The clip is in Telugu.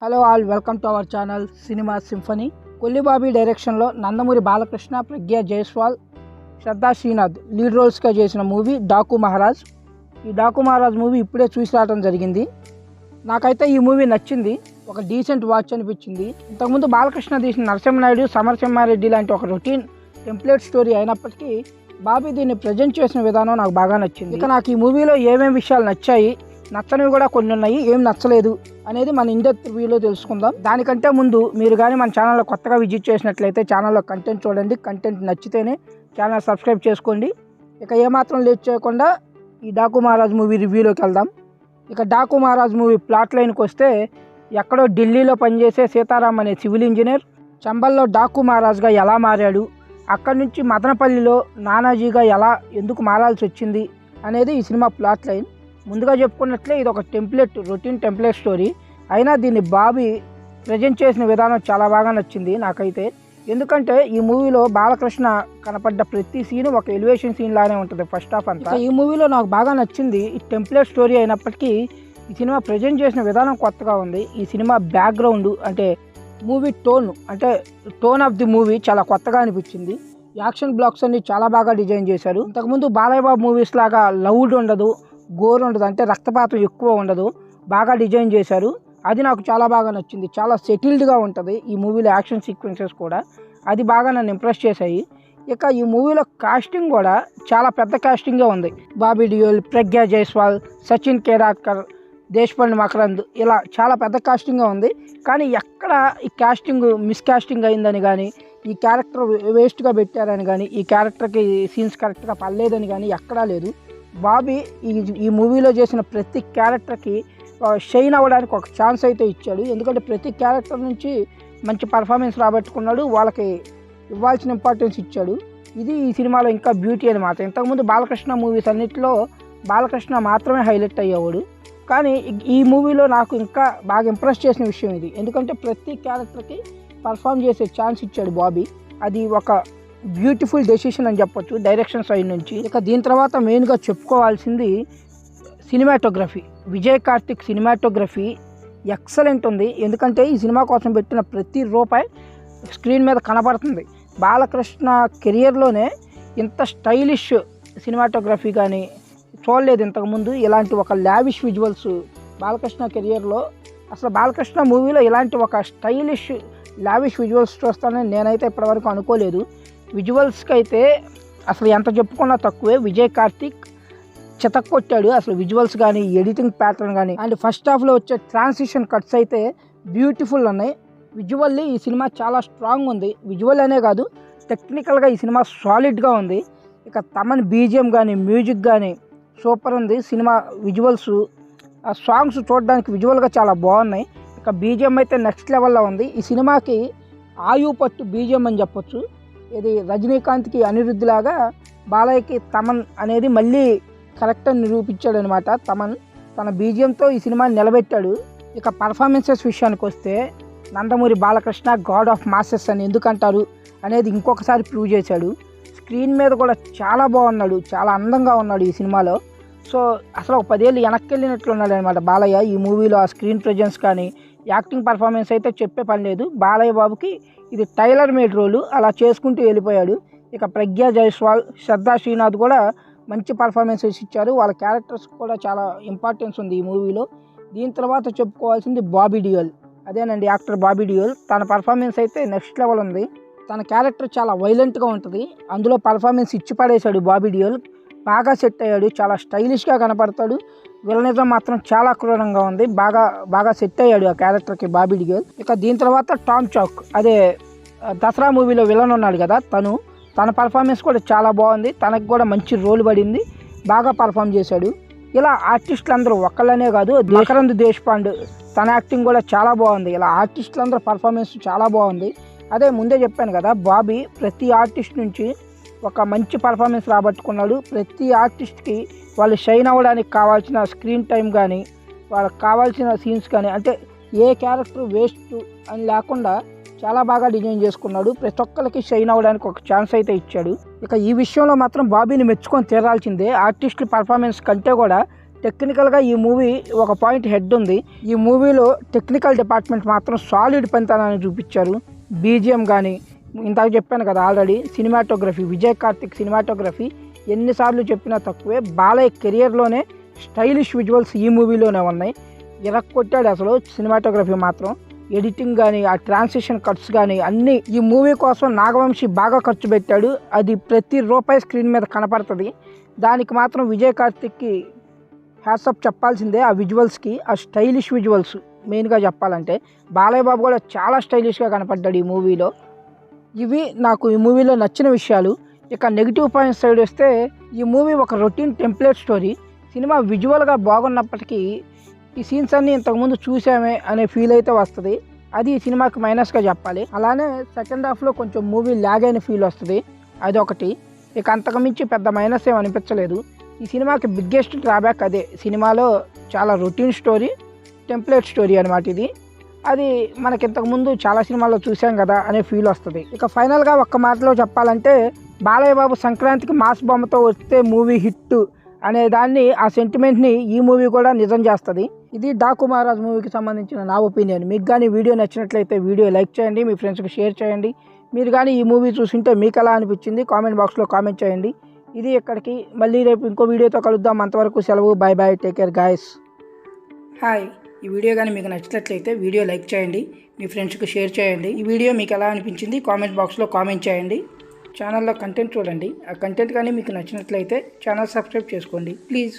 Hello all, welcome to our channel Cinema Symphony. Kolli Bobby డైరెక్షన్లో నందమూరి బాలకృష్ణ, ప్రగ్యా జైస్వాల్, శ్రద్ధా శ్రీనాథ్ లీడ్ రోల్స్గా చేసిన మూవీ డాకు మహారాజ్. ఈ డాకు మహారాజ్ మూవీ ఇప్పుడే చూసి రావడం జరిగింది. నాకైతే ఈ మూవీ నచ్చింది, ఒక డీసెంట్ వాచ్ అనిపించింది. ఇంతకుముందు బాలకృష్ణ తీసిన నరసింహనాయుడు, సమరసింహారెడ్డి లాంటి ఒక రొటీన్ టెంప్లెట్ స్టోరీ అయినప్పటికీ బాబీ దీన్ని ప్రజెంట్ చేసిన విధానం నాకు బాగా నచ్చింది. ఇక నాకు ఈ మూవీలో ఏమేమి విషయాలు నచ్చాయి, నచ్చనివి కూడా కొన్ని ఉన్నాయి, ఏం నచ్చలేదు అనేది మన ఇండెప్త్ రివ్యూలో తెలుసుకుందాం. దానికంటే ముందు మీరు కానీ మన ఛానల్లో కొత్తగా విజిట్ చేసినట్లయితే ఛానల్లో కంటెంట్ చూడండి, కంటెంట్ నచ్చితేనే ఛానల్ సబ్స్క్రైబ్ చేసుకోండి. ఇక ఏమాత్రం లేట్ చేయకుండా ఈ డాకు మహారాజ్ మూవీ రివ్యూలోకి వెళ్దాం. ఇక డాకు మహారాజ్ మూవీ ప్లాట్ లైన్కి వస్తే, ఎక్కడో ఢిల్లీలో పనిచేసే సీతారాం అనే సివిల్ ఇంజనీర్ చంబల్లో డాకు మహారాజ్గా ఎలా మారాడు, అక్కడి నుంచి మదనపల్లిలో నానాజీగా ఎలా ఎందుకు మారాల్సి వచ్చింది అనేది ఈ సినిమా ప్లాట్ లైన్. ముందుగా చెప్పుకున్నట్లే ఇది ఒక రొటీన్ టెంప్లెట్ స్టోరీ అయినా దీన్ని బాబీ ప్రజెంట్ చేసిన విధానం చాలా బాగా నచ్చింది నాకైతే. ఎందుకంటే ఈ మూవీలో బాలకృష్ణ కనపడ్డ ప్రతి సీను ఒక ఎలివేషన్ సీన్ లానే ఉంటుంది ఫస్ట్ హాఫ్ అంతా. ఈ మూవీలో నాకు బాగా నచ్చింది ఈ టెంప్లెట్ స్టోరీ అయినప్పటికీ ఈ సినిమా ప్రజెంట్ చేసిన విధానం కొత్తగా ఉంది. ఈ సినిమా బ్యాక్గ్రౌండ్ అంటే movie tone of the movie చాలా కొత్తగా అనిపించింది. యాక్షన్ బ్లాక్స్ అన్ని చాలా బాగా డిజైన్ చేశారు. ఇంతకుముందు బాలయ్య బాబు మూవీస్ లాగా లౌడ్ ఉండదు, గోర్ ఉండదు, అంటే రక్తపాతం ఎక్కువ ఉండదు, బాగా డిజైన్ చేశారు. అది నాకు చాలా బాగా నచ్చింది. చాలా సెటిల్డ్గా ఉంటుంది ఈ మూవీలో యాక్షన్ సీక్వెన్సెస్ కూడా, అది బాగా నన్ను ఇంప్రెస్ చేశాయి. ఇక ఈ మూవీలో కాస్టింగ్ కూడా చాలా పెద్ద కాస్టింగే ఉంది. బాబీ డియోల్, ప్రగ్యా జైస్వాల్, సచిన్ కేరాట్కర్, దేశపాండే మకరంద్, ఇలా చాలా పెద్ద కాస్టింగ్గా ఉంది. కానీ ఎక్కడ ఈ కాస్టింగ్ మిస్కాస్టింగ్ అయిందని కానీ, ఈ క్యారెక్టర్ వేస్ట్గా పెట్టారని కానీ, ఈ క్యారెక్టర్కి సీన్స్ కరెక్ట్గా పడలేదని కానీ ఎక్కడా లేదు. బాబీ ఈ మూవీలో చేసిన ప్రతి క్యారెక్టర్కి షైన్ అవ్వడానికి ఒక ఛాన్స్ అయితే ఇచ్చాడు. ఎందుకంటే ప్రతి క్యారెక్టర్ నుంచి మంచి పర్ఫార్మెన్స్ రాబట్టుకున్నాడు, వాళ్ళకి ఇవ్వాల్సిన ఇంపార్టెన్స్ ఇచ్చాడు. ఇది ఈ సినిమాలో ఇంకా బ్యూటీ అనమాట. ఇంతకుముందు బాలకృష్ణ మూవీస్ అన్నింటిలో బాలకృష్ణ మాత్రమే హైలైట్ అయ్యేవాడు, కానీ ఈ మూవీలో నాకు ఇంకా బాగా ఇంప్రెస్ చేసిన విషయం ఇది. ఎందుకంటే ప్రతి క్యారెక్టర్కి పర్ఫామ్ చేసే ఛాన్స్ ఇచ్చాడు బాబీ. అది ఒక బ్యూటిఫుల్ డెసిషన్ అని చెప్పొచ్చు డైరెక్షన్ సైడ్ నుంచి. ఇక దీని తర్వాత మెయిన్గా చెప్పుకోవాల్సింది cinematography. Vijay Karthik cinematography excellent ఉంది. ఎందుకంటే ఈ సినిమా కోసం పెట్టిన ప్రతి రూపాయి స్క్రీన్ మీద కనబడుతుంది. బాలకృష్ణ కెరియర్లోనే ఇంత స్టైలిష్ సినిమాటోగ్రఫీ కానీ చూడలేదు ఇంతకుముందు. ఇలాంటి ఒక లావిష్ విజువల్స్ బాలకృష్ణ కెరియర్లో, అసలు బాలకృష్ణ మూవీలో ఇలాంటి ఒక స్టైలిష్ లావిష్ విజువల్స్ చూస్తానని నేనైతే ఇప్పటివరకు అనుకోలేదు. విజువల్స్కి అయితే అసలు ఎంత చెప్పుకున్నా తక్కువే. విజయ్ కార్తిక్ చితక్కొట్టాడు అసలు విజువల్స్ కానీ, ఎడిటింగ్ ప్యాటర్న్ కానీ, అండ్ ఫస్ట్ హాఫ్లో వచ్చే ట్రాన్సిషన్ కట్స్ అయితే బ్యూటిఫుల్ ఉన్నాయి. విజువల్లీ ఈ సినిమా చాలా స్ట్రాంగ్ ఉంది. విజువల్ అనే కాదు, టెక్నికల్గా ఈ సినిమా సాలిడ్గా ఉంది. ఇక తమన్ బీజిఎం కానీ, మ్యూజిక్ కానీ సూపర్ ఉంది. సినిమా విజువల్స్, ఆ సాంగ్స్ చూడడానికి విజువల్గా చాలా బాగున్నాయి. ఇక బీజిఎం అయితే నెక్స్ట్ లెవెల్లో ఉంది. ఈ సినిమాకి ఆయు పట్టు బీజిఎం అని చెప్పొచ్చు. ఇది రజనీకాంత్కి అనిరుద్ధ్ లాగా బాలయ్యకి తమన్ అనేది మళ్ళీ కరెక్ట్ అని నిరూపించాడు అనమాట. తమన్ తన బీజిఎంతో ఈ సినిమాని నిలబెట్టాడు. ఇక పర్ఫార్మెన్సెస్ విషయానికి వస్తే, Nandamuri Balakrishna God of masses అని ఎందుకంటారు అనేది ఇంకొకసారి ప్రూవ్ చేశాడు. స్క్రీన్ మీద కూడా చాలా బాగున్నాడు, చాలా అందంగా ఉన్నాడు ఈ సినిమాలో. సో అసలు ఒక 10 ఏళ్ళు వెనక్కి వెళ్ళినట్లు ఉన్నాడు అనమాట బాలయ్య ఈ మూవీలో. ఆ స్క్రీన్ ప్రెజెన్స్ కానీ, యాక్టింగ్ పర్ఫార్మెన్స్ అయితే చెప్పే పని లేదు. బాలయ్య బాబుకి ఇది టైలర్ మేడ్ రోలు, అలా చేసుకుంటూ వెళ్ళిపోయాడు. ఇక ప్రగ్యా జైస్వాల్, శ్రద్ధా శ్రీనాథ్ కూడా మంచి పర్ఫార్మెన్సెస్ ఇచ్చారు. వాళ్ళ క్యారెక్టర్స్ కూడా చాలా ఇంపార్టెన్స్ ఉంది ఈ మూవీలో. దీని తర్వాత చెప్పుకోవాల్సింది బాబీ డియోల్. అదేనండి, యాక్టర్ బాబీ డియోల్. తన పర్ఫార్మెన్స్ అయితే నెక్స్ట్ లెవెల్ ఉంది. తన క్యారెక్టర్ చాలా వైలెంట్గా ఉంటుంది, అందులో పర్ఫార్మెన్స్ ఇచ్చి పడేశాడు బాబీ డియోల్. బాగా సెట్ అయ్యాడు, చాలా స్టైలిష్గా కనపడతాడు. విలనిజం మాత్రం చాలా క్రూరంగా ఉంది. బాగా సెట్ అయ్యాడు ఆ క్యారెక్టర్కి బాబీ డియోల్. ఇక దీని తర్వాత టామ్ చాక్, అదే దసరా మూవీలో విలన్ ఉన్నాడు కదా, తన పర్ఫార్మెన్స్ కూడా చాలా బాగుంది. తనకు కూడా మంచి రోల్ పడింది, బాగా పర్ఫామ్ చేశాడు. ఇలా ఆర్టిస్టులు అందరూ ఒక్కళ్ళనే కాదు, మకరంద్ దేశపాండే తన యాక్టింగ్ కూడా చాలా బాగుంది. ఇలా ఆర్టిస్టులు అందరూ పర్ఫార్మెన్స్ చాలా బాగుంది. అదే ముందే చెప్పాను కదా, బాబీ ప్రతి ఆర్టిస్ట్ నుంచి ఒక మంచి పర్ఫార్మెన్స్ రాబట్టుకున్నాడు. ప్రతి ఆర్టిస్ట్కి వాళ్ళు షైన్ అవ్వడానికి కావాల్సిన స్క్రీన్ టైం కానీ, వాళ్ళకి కావాల్సిన సీన్స్ కానీ, అంటే ఏ క్యారెక్టర్ వేస్ట్ అని లేకుండా చాలా బాగా డిజైన్ చేసుకున్నాడు. ప్రతి ఒక్కరికి షైన్ అవ్వడానికి ఒక ఛాన్స్ అయితే ఇచ్చాడు. ఇక ఈ విషయంలో మాత్రం బాబీని మెచ్చుకొని తీరాల్సిందే. ఆర్టిస్టుల పర్ఫార్మెన్స్ కంటే కూడా టెక్నికల్గా ఈ మూవీ ఒక పాయింట్ హెడ్ ఉంది. ఈ మూవీలో టెక్నికల్ డిపార్ట్మెంట్ మాత్రం సాలిడ్ పనితనాన్ని చూపించారు. బీజిఎం కానీ, ఇందాక చెప్పాను కదా already, cinematography, Vijay Karthik cinematography ఎన్నిసార్లు చెప్పినా తక్కువే. బాలయ్య కెరియర్లోనే స్టైలిష్ విజువల్స్ ఈ మూవీలోనే ఉన్నాయి. కొట్టాడు అసలు సినిమాటోగ్రఫీ మాత్రం. ఎడిటింగ్ కానీ, ఆ ట్రాన్సిషన్ కట్స్ కానీ అన్నీ ఈ మూవీ కోసం నాగవంశి బాగా ఖర్చు పెట్టాడు. అది ప్రతి రూపాయి స్క్రీన్ మీద కనపడుతుంది. దానికి మాత్రం విజయ్ కార్తిక్కి హ్యాట్సప్ చెప్పాల్సిందే. ఆ విజువల్స్కి, ఆ స్టైలిష్ విజువల్స్ మెయిన్గా చెప్పాలంటే. బాలయ్య బాబు కూడా చాలా స్టైలిష్గా కనపడ్డాడు ఈ మూవీలో. ఇవి నాకు ఈ మూవీలో నచ్చిన విషయాలు. ఇక నెగిటివ్ పాయింట్స్ సైడ్ వస్తే, ఈ మూవీ ఒక రొటీన్ టెంప్లెట్ స్టోరీ. సినిమా విజువల్గా బాగున్నప్పటికీ ఈ సీన్స్ అన్నీ ఇంతకుముందు చూసామే అనే ఫీల్ అయితే వస్తుంది. అది ఈ సినిమాకి మైనస్గా చెప్పాలి. అలానే సెకండ్ హాఫ్లో కొంచెం మూవీ ల్యాగ్ అయిన ఫీల్ వస్తుంది, అదొకటి. ఇక అంతకుమించి పెద్ద మైనస్ ఏం అనిపించలేదు. ఈ సినిమాకి బిగ్గెస్ట్ డ్రాబ్యాక్ అదే. సినిమాలో చాలా రొటీన్ స్టోరీ, టెంప్లెట్ స్టోరీ అనమాట ఇది. అది మనకి ఇంతకుముందు చాలా సినిమాల్లో చూసాం కదా అనే ఫీల్ వస్తుంది. ఇక ఫైనల్గా ఒక్క మాటలో చెప్పాలంటే, బాలయ్య బాబు సంక్రాంతికి మాస్ బొమ్మతో వస్తే మూవీ హిట్ అనే దాన్ని, ఆ సెంటిమెంట్ని ఈ మూవీ కూడా నిజం చేస్తుంది. ఇది డాకు మహారాజ్ మూవీకి సంబంధించిన నా ఒపీనియన్. మీకు కానీ వీడియో నచ్చినట్లయితే వీడియో లైక్ చేయండి, మీ ఫ్రెండ్స్కి షేర్ చేయండి. మీరు కానీ ఈ మూవీ చూసింటే మీకు ఎలా అనిపించింది కామెంట్ బాక్స్లో కామెంట్ చేయండి. ఇది ఇక్కడికి, మళ్ళీ రేపు ఇంకో వీడియోతో కలుద్దాం. అంతవరకు సెలవు, bye bye, take care guys. Hi, ఈ వీడియో కానీ మీకు నచ్చినట్లయితే వీడియో లైక్ చేయండి, మీ ఫ్రెండ్స్కి షేర్ చేయండి. ఈ వీడియో మీకు ఎలా అనిపించింది కామెంట్ బాక్స్లో కామెంట్ చేయండి. ఛానల్లో కంటెంట్ చూడండి. ఆ కంటెంట్ కానీ మీకు నచ్చినట్లయితే ఛానల్ సబ్స్క్రైబ్ చేసుకోండి ప్లీజ్.